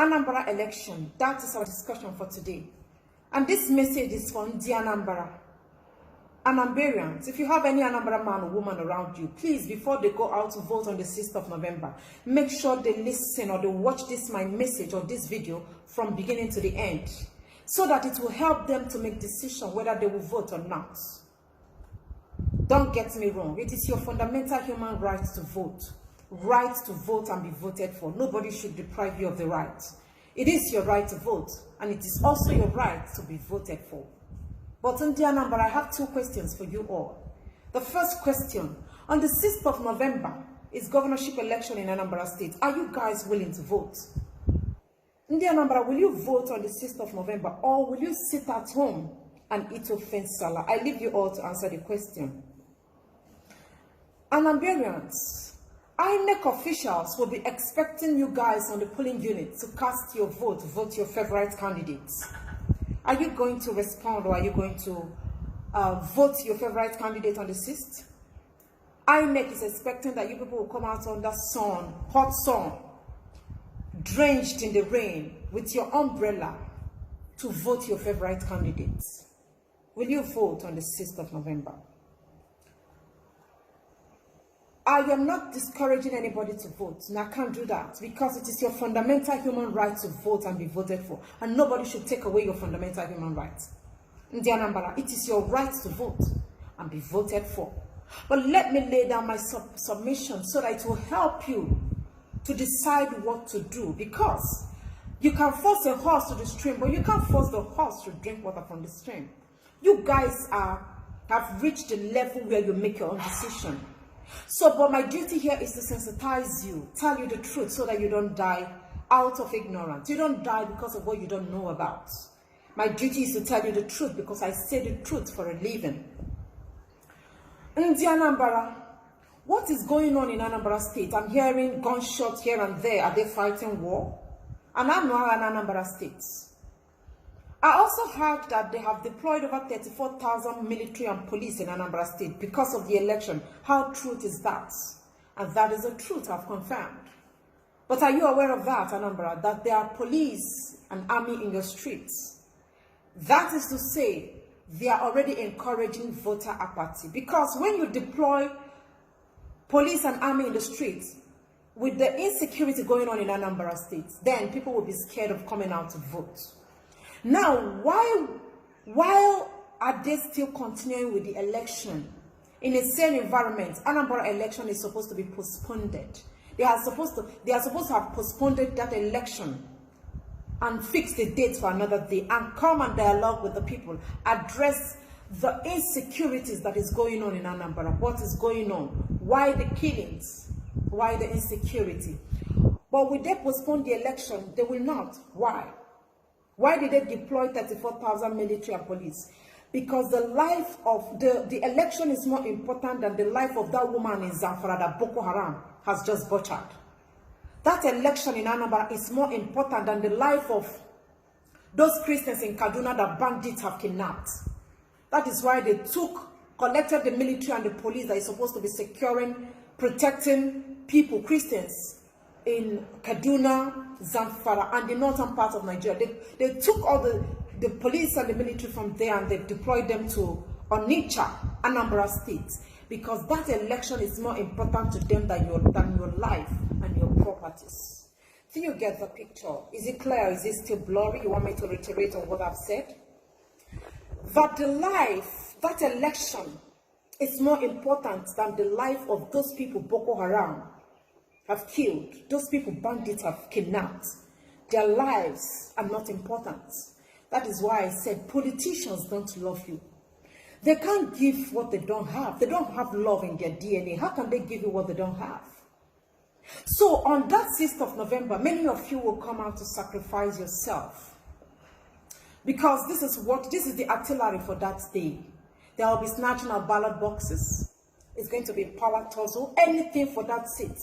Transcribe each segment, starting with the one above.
Anambra election, that is our discussion for today. And this message is from the Anambra. Anambrians, if you have any Anambra man or woman around you, please, before they go out to vote on the 6th of November, make sure they listen or they watch my message or this video from beginning to the end, so that it will help them to make decision whether they will vote or not. Don't get me wrong, it is your fundamental human right to vote. Right to vote and be voted for. Nobody should deprive you of the right. It is your right to vote, and it is also your right to be voted for. But in the Anambra, I have two questions for you all. The first question, on the 6th of November is governorship election in Anambra State. Are you guys willing to vote? In the Anambra, will you vote on the 6th of November, or will you sit at home and eat offense salad? I leave you all to answer the question. Anambrians, INEC officials will be expecting you guys on the polling unit to cast your vote your favorite candidates. Are you going to respond, or are you going to vote your favorite candidate on the 6th? INEC is expecting that you people will come out under sun, hot sun, drenched in the rain, with your umbrella to vote your favorite candidates. Will you vote on the 6th of November? I am not discouraging anybody to vote, and I can't do that because it is your fundamental human right to vote and be voted for, and nobody should take away your fundamental human right. In the Anambra, it is your right to vote and be voted for. But let me lay down my submission so that it will help you to decide what to do, because you can force a horse to the stream, but you can't force the horse to drink water from the stream. You guys have reached the level where you make your own decision. So, but my duty here is to sensitize you, tell you the truth so that you don't die out of ignorance. You don't die because of what you don't know about. My duty is to tell you the truth because I say the truth for a living. In the Anambra, what is going on in Anambra State? I'm hearing gunshots here and there. Are they fighting war? And I'm not in Anambra State. I also heard that they have deployed over 34,000 military and police in Anambra State because of the election. How true is that? And that is the truth I've confirmed. But are you aware of that, Anambra, that there are police and army in your streets? That is to say, they are already encouraging voter apathy. Because when you deploy police and army in the streets, with the insecurity going on in Anambra State, then people will be scared of coming out to vote. Now, while are they still continuing with the election in a same environment? Anambra election is supposed to be postponed. They are supposed to have postponed that election and fix the date for another day and come and dialogue with the people, address the insecurities that is going on in Anambra. What is going on? Why the killings? Why the insecurity? But will they postpone the election? They will not. Why? Why did they deploy 34,000 military and police? Because the life of the election is more important than the life of that woman in Zamfara that Boko Haram has just butchered. That election in Anambra is more important than the life of those Christians in Kaduna that bandits have kidnapped. That is why they collected the military and the police that is supposed to be securing, protecting people, Christians, in Kaduna, Zamfara, and the northern part of Nigeria. They took all the police and the military from there and they deployed them to Onitsha, Anambra State, because that election is more important to them than your life and your properties. Do you get the picture? Is it clear? Is it still blurry? You want me to reiterate on what I've said? That that election is more important than the life of those people Boko Haram have killed, those people bandits have kidnapped. Their lives are not important. That is why I said politicians don't love you. They can't give what they don't have. They don't have love in their DNA. How can they give you what they don't have? So on that 6th of November, many of you will come out to sacrifice yourself. Because this is the artillery for that day. There will be snatching of ballot boxes. It's going to be power tussle, anything for that seat.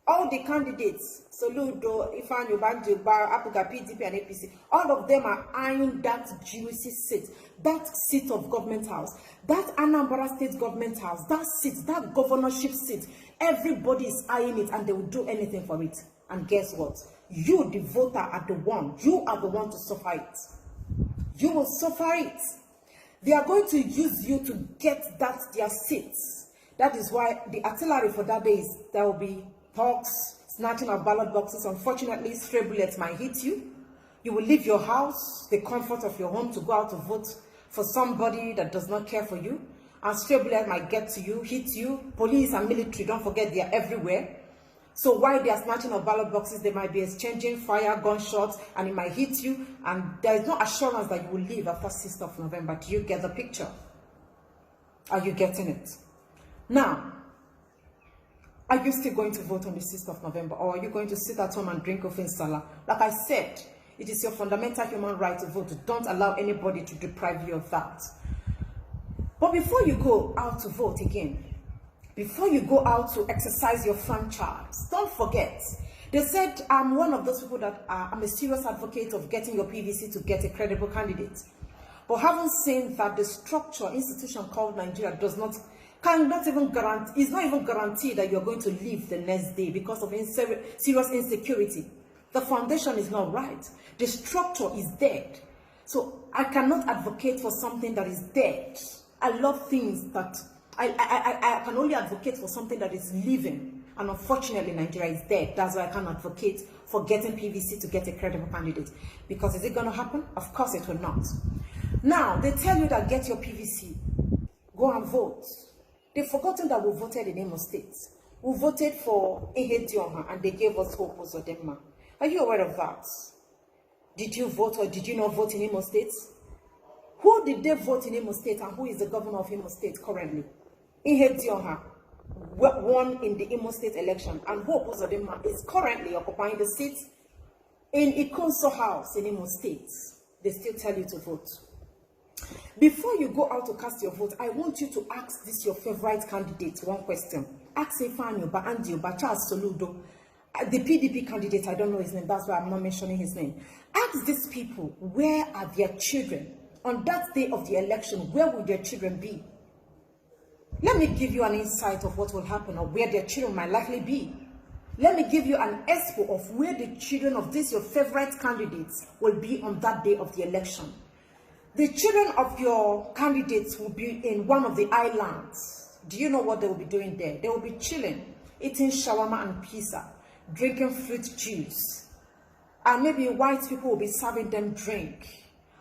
All the candidates, Soludo, Ifan, Banjo, Apuga, PDP, and APC, all of them are eyeing that juicy seat, that seat of government house, that Anambra State government house, that seat, that governorship seat. Everybody is eyeing it and they will do anything for it. And guess what? You, the voter, are the one. You are the one to suffer it. You will suffer it. They are going to use you to get their seats. That is why the artillery for that day is there will be talks, snatching of ballot boxes. Unfortunately, stray bullets might hit you. You will leave your house, the comfort of your home, to go out to vote for somebody that does not care for you. And stray bullets might get to you, hit you. Police and military, don't forget, they are everywhere. So while they are snatching of ballot boxes, they might be exchanging fire, gunshots, and it might hit you. And there is no assurance that you will leave after 6th of November. Do you get the picture? Are you getting it? Now, are you still going to vote on the 6th of November? Or are you going to sit at home and drink Ofin Salah? Like I said, it is your fundamental human right to vote. Don't allow anybody to deprive you of that. But before you go out to vote again, before you go out to exercise your franchise, don't forget, they said I'm one of those people that I'm a serious advocate of getting your PVC to get a credible candidate. But having seen that the institution called Nigeria cannot even guarantee, is not even guaranteed that you're going to leave the next day because of serious insecurity. The foundation is not right. The structure is dead. So I cannot advocate for something that is dead. I love things that I can only advocate for something that is living, and unfortunately Nigeria is dead. That's why I can't advocate for getting PVC to get a credible candidate. Because is it going to happen? Of course it will not. Now, they tell you that get your PVC, go and vote. They've forgotten that we voted in Imo State. We voted for Ihedioha and they gave us Hope Uzodinma. Are you aware of that? Did you vote or did you not vote in Imo State? Who did they vote in Imo State and who is the governor of Imo State currently? Ihedioha won in the Imo State election, and Hope Uzodinma is currently occupying the seat in Ikonso House in Imo State. They still tell you to vote. Before you go out to cast your vote, I want you to ask this your favorite candidate one question. Ask Ifanyoba, Andioba, Charles Soludo, the PDP candidate. I don't know his name, that's why I'm not mentioning his name. Ask these people, where are their children? On that day of the election, where will their children be? Let me give you an insight of what will happen or where their children might likely be. Let me give you an expo of where the children of these your favorite candidates will be on that day of the election. The children of your candidates will be in one of the islands. Do you know what they will be doing there? They will be chilling, eating shawarma and pizza, drinking fruit juice. And maybe white people will be serving them drink.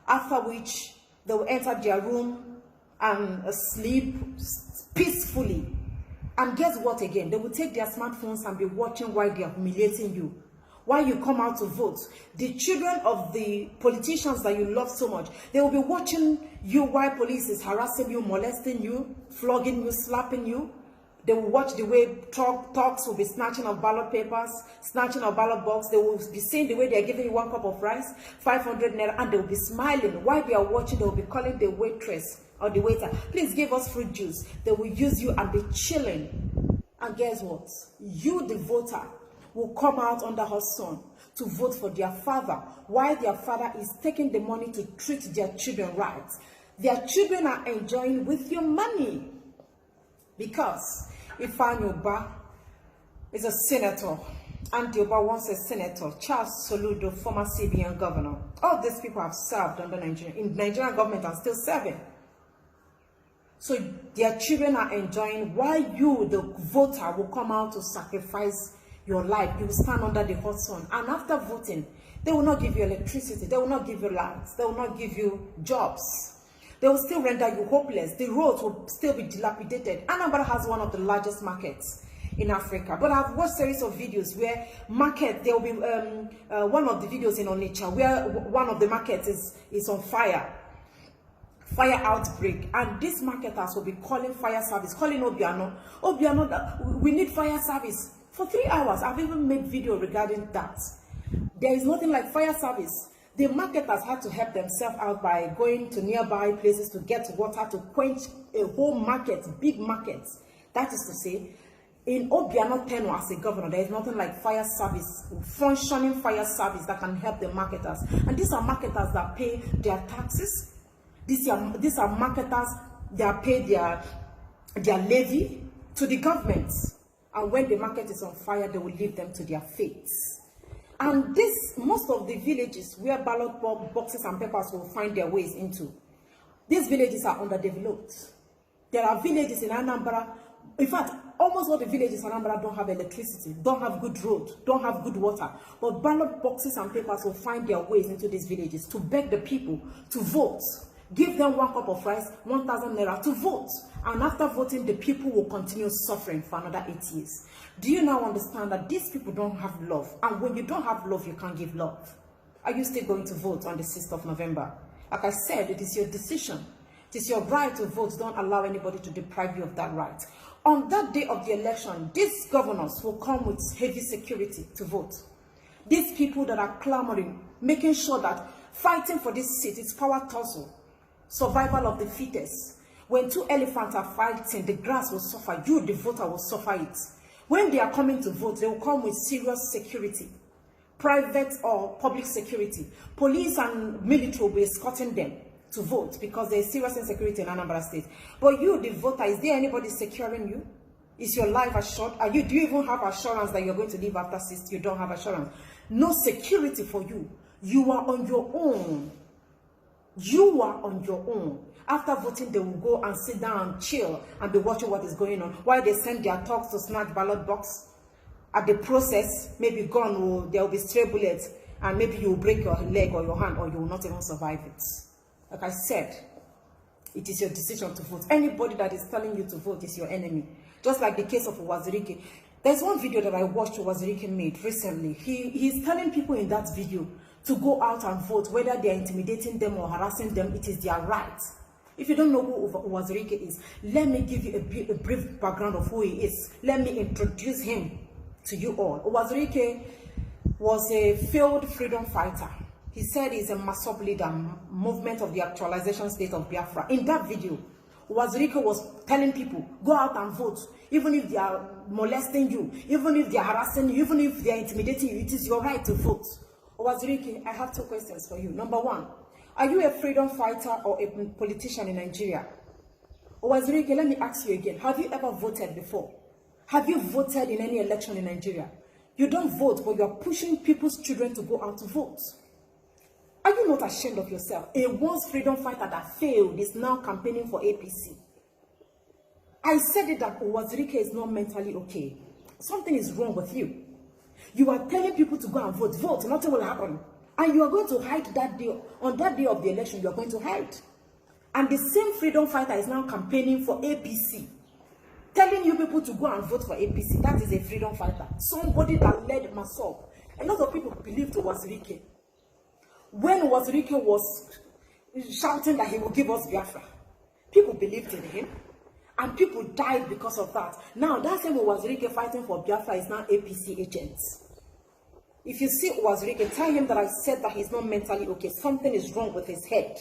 After which, they will enter their room and sleep peacefully. And guess what again? They will take their smartphones and be watching while they are humiliating you. While you come out to vote, the children of the politicians that you love so much, they will be watching you while police is harassing you, molesting you, flogging you, slapping you. They will watch the way talks will be snatching of ballot papers, snatching of ballot box. They will be seeing the way they are giving you 1 cup of rice, 500 naira, and they will be smiling. While they are watching, they will be calling the waitress or the waiter, please give us fruit juice. They will use you and be chilling. And guess what? You, the voter, will come out under her sun to vote for their father, while their father is taking the money to treat their children right. Their children are enjoying with your money. Because Ifanyoba is a senator, and Dioba once a senator, Charles Soludo, former CBN governor. All these people have served under Nigeria, in Nigerian government and still serving. So their children are enjoying, while you, the voter, will come out to sacrifice your life. You will stand under the hot sun. And after voting, they will not give you electricity. They will not give you lights. They will not give you jobs. They will still render you hopeless. The roads will still be dilapidated. Anambra has one of the largest markets in Africa. But I've watched series of videos where there will be one of the videos in Onitsha where one of the markets is on fire. Fire outbreak, and these marketers will be calling fire service, calling Obiano, we need fire service for 3 hours. I've even made video regarding that. There is nothing like fire service. The marketers had to help themselves out by going to nearby places to get water to quench a whole market, big markets. That is to say, in Obiano Tenor as a governor, there is nothing like fire service, functioning fire service that can help the marketers. And these are marketers that pay their taxes. These are marketers that pay their levy to the government. And when the market is on fire, they will leave them to their fates. And this, most of the villages where ballot boxes and papers will find their ways into, these villages are underdeveloped. There are villages in Anambra, in fact, almost all the villages in Anambra don't have electricity, don't have good road, don't have good water. But ballot boxes and papers will find their ways into these villages to beg the people to vote. Give them 1 cup of rice, 1,000 naira to vote. And after voting, the people will continue suffering for another 8 years. Do you now understand that these people don't have love? And when you don't have love, you can't give love. Are you still going to vote on the 6th of November? Like I said, it is your decision. It is your right to vote. Don't allow anybody to deprive you of that right. On that day of the election, these governors will come with heavy security to vote. These people that are clamoring, making sure that fighting for this seat is power tussle, survival of the fittest. When 2 elephants are fighting, the grass will suffer. You, the voter, will suffer it. When they are coming to vote, they will come with serious security, private or public security. Police and military will be escorting them to vote because there is serious insecurity in Anambra State. But you, the voter, is there anybody securing you? Is your life assured? Do you even have assurance that you're going to live after 60? You don't have assurance. No security for you. You are on your own. You are on your own. After voting, they will go and sit down and chill and be watching what is going on. While they send their talks to snatch ballot box. At the process, maybe there will be stray bullets and maybe you will break your leg or your hand or you will not even survive it. Like I said, it is your decision to vote. Anybody that is telling you to vote is your enemy. Just like the case of Uwazirike. There's one video that I watched Uwazirike made recently. He's telling people in that video to go out and vote, whether they're intimidating them or harassing them, it is their right. If you don't know who Uwazirike is, let me give you a brief background of who he is. Let me introduce him to you all. Uwazirike was a failed freedom fighter. He said he's a Masop leader, movement of the actualization state of Biafra. In that video, Uwazirike was telling people, go out and vote. Even if they are molesting you, even if they are harassing you, even if they are intimidating you, it is your right to vote. Uwazirike, I have 2 questions for you. Number 1, are you a freedom fighter or a politician in Nigeria? Uwazirike, let me ask you again. Have you ever voted before? Have you voted in any election in Nigeria? You don't vote, but you are pushing people's children to go out to vote. Are you not ashamed of yourself? A once freedom fighter that failed is now campaigning for APC. I said it that Uwazirike is not mentally okay. Something is wrong with you. You are telling people to go and vote. Vote, nothing will happen. And you are going to hide that day. On that day of the election, you are going to hide. And the same freedom fighter is now campaigning for APC. Telling you people to go and vote for APC. That is a freedom fighter. Somebody that led Masop. A lot of people believed Uwazirike. When Uwazirike was shouting that he will give us Biafra, people believed in him. And people died because of that. Now, that same Uwazirike fighting for Biafra is now APC agents. If you see Uwazirike, tell him that I said that he's not mentally okay. Something is wrong with his head.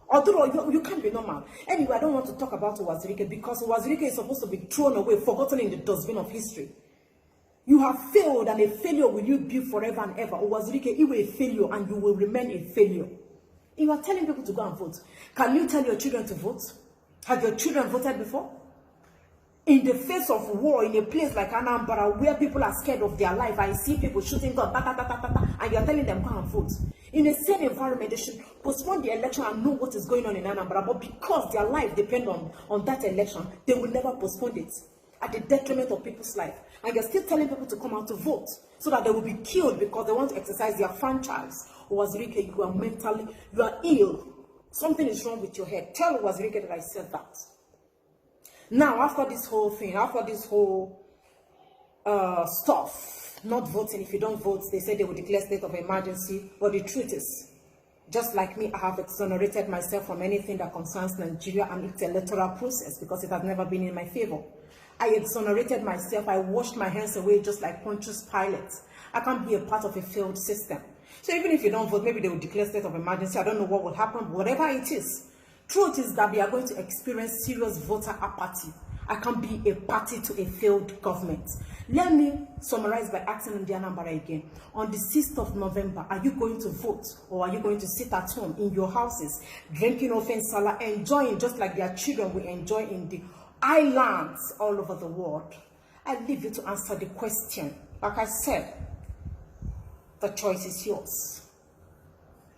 Although you can't be normal. Anyway, I don't want to talk about Uwazirike because Uwazirike is supposed to be thrown away, forgotten in the dustbin of history. You have failed, and a failure will you be forever and ever. Uwazirike, you were a failure and you will remain a failure. You are telling people to go and vote. Can you tell your children to vote? Have your children voted before? In the face of war, in a place like Anambra, where people are scared of their life, I see people shooting guns, and you're telling them go and vote. In the same environment, they should postpone the election and know what is going on in Anambra. But because their life depends on that election, they will never postpone it at the detriment of people's life. And you're still telling people to come out to vote so that they will be killed because they want to exercise their franchise. Uwazirike, you are mentally, you are ill. Something is wrong with your head. Tell Uwazirike that I said that. Now, after this whole thing, after this whole stuff, not voting, if you don't vote, they say they will declare state of emergency. But the truth is, just like me, I have exonerated myself from anything that concerns Nigeria and its electoral process because it has never been in my favor. I exonerated myself. I washed my hands away just like Pontius Pilate. I can't be a part of a failed system. So even if you don't vote, maybe they will declare state of emergency. I don't know what will happen, but whatever it is. Truth is that we are going to experience serious voter apathy. I can't be a party to a failed government. Let me summarize by asking Anambra again. On the 6th of November, are you going to vote or are you going to sit at home in your houses, drinking offensala, enjoying just like their children will enjoy in the islands all over the world? I leave you to answer the question. Like I said, The choice is yours.